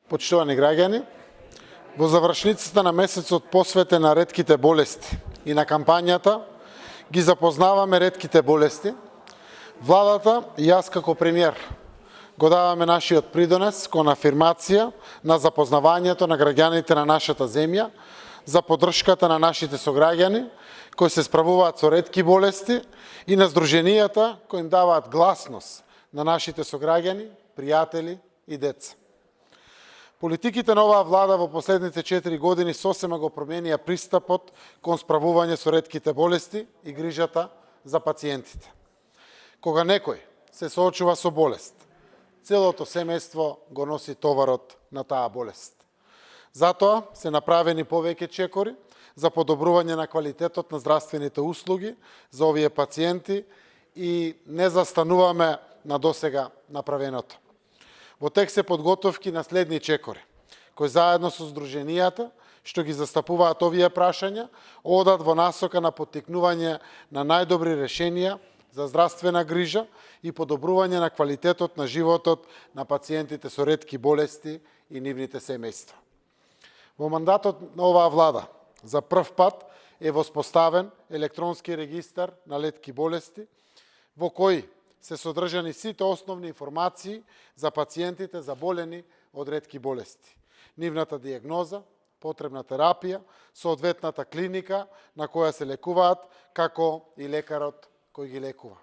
Почитувани граѓани, во завршницата на месецот посветен на ретките болести и на кампањата ги запознаваме ретките болести, владата и јас како премиер го даваме нашиот придонес кон афирмација на запознавањето на граѓаните на нашата земја за поддршката на нашите сограѓани кои се справуваат со ретки болести и на здруженијата кои им даваат гласност на нашите сограѓани, пријатели и деца. Политиките на оваа влада во последните 4 години сосема го променија пристапот кон справување со ретките болести и грижата за пациентите. Кога некој се соочува со болест, целото семејство го носи товарот на таа болест. Затоа се направени повеќе чекори за подобрување на квалитетот на здравствените услуги за овие пациенти и не застануваме на досега направеното. Во тек се подготовки на следни чекори, кои заедно со здруженијата, што ги застапуваат овие прашања, одат во насока на поттикнување на најдобри решенија за здравствена грижа и подобрување на квалитетот на животот на пациентите со ретки болести и нивните семејства. Во мандатот на оваа влада за прв пат е воспоставен електронски регистар на ретки болести, во кој се содржани сите основни информации за пациентите заболени од ретки болести, нивната диагноза, потребна терапија, соодветната клиника на која се лекуваат, како и лекарот кој ги лекува.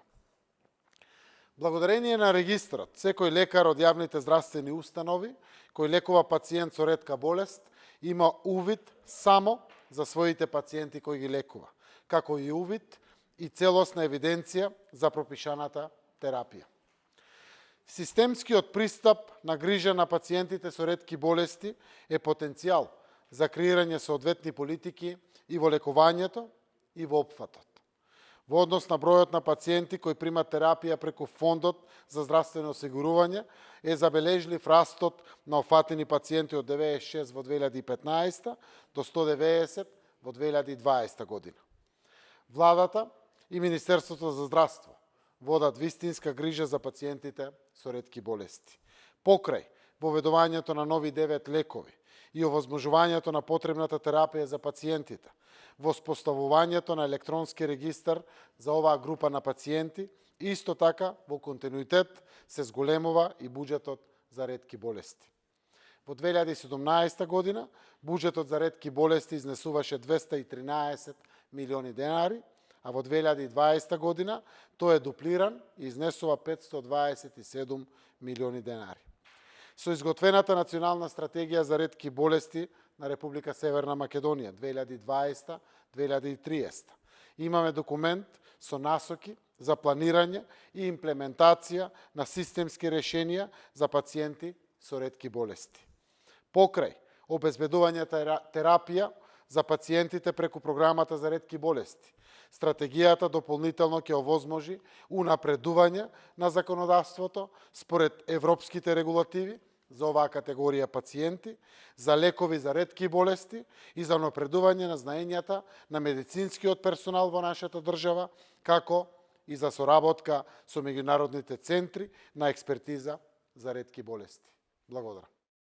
Благодарение на регистарот, секој лекар од јавните здравствени установи кој лекува пациент со ретка болест има увид само за своите пациенти кои ги лекува, како и увид и целосна евиденција за пропишаната терапија. Системскиот пристап на грижа на пациентите со ретки болести е потенцијал за креирање соодветни политики и во лекувањето и во опфатот. Во однос на бројот на пациенти кои примат терапија преку Фондот за здравствено осигурување е забележлив растот на опфатени пациенти од 96 во 2015 до 190 во 2020 година. Владата и Министерството за здравство водат вистинска грижа за пациентите со ретки болести. Покрај воведувањето на нови 9 лекови и овозможувањето на потребната терапија за пациентите, воспоставувањето на електронски регистар за оваа група на пациенти, исто така во континуитет се зголемува и буџетот за ретки болести. Во 2017 година буџетот за ретки болести изнесуваше 213 милиони денари, а во 2020 година тој е дуплиран и изнесува 527 милиони денари. Со изготвената национална стратегија за ретки болести на Република Северна Македонија 2020-2030 имаме документ со насоки за планирање и имплементација на системски решенија за пациенти со ретки болести. Покрај обезбедување терапија за пациентите преку програмата за ретки болести, стратегијата дополнително ќе овозможи унапредување на законодавството според европските регулативи за оваа категорија пациенти, за лекови за ретки болести и за унапредување на знаењата на медицинскиот персонал во нашата држава, како и за соработка со меѓународните центри на експертиза за ретки болести. Благодарам.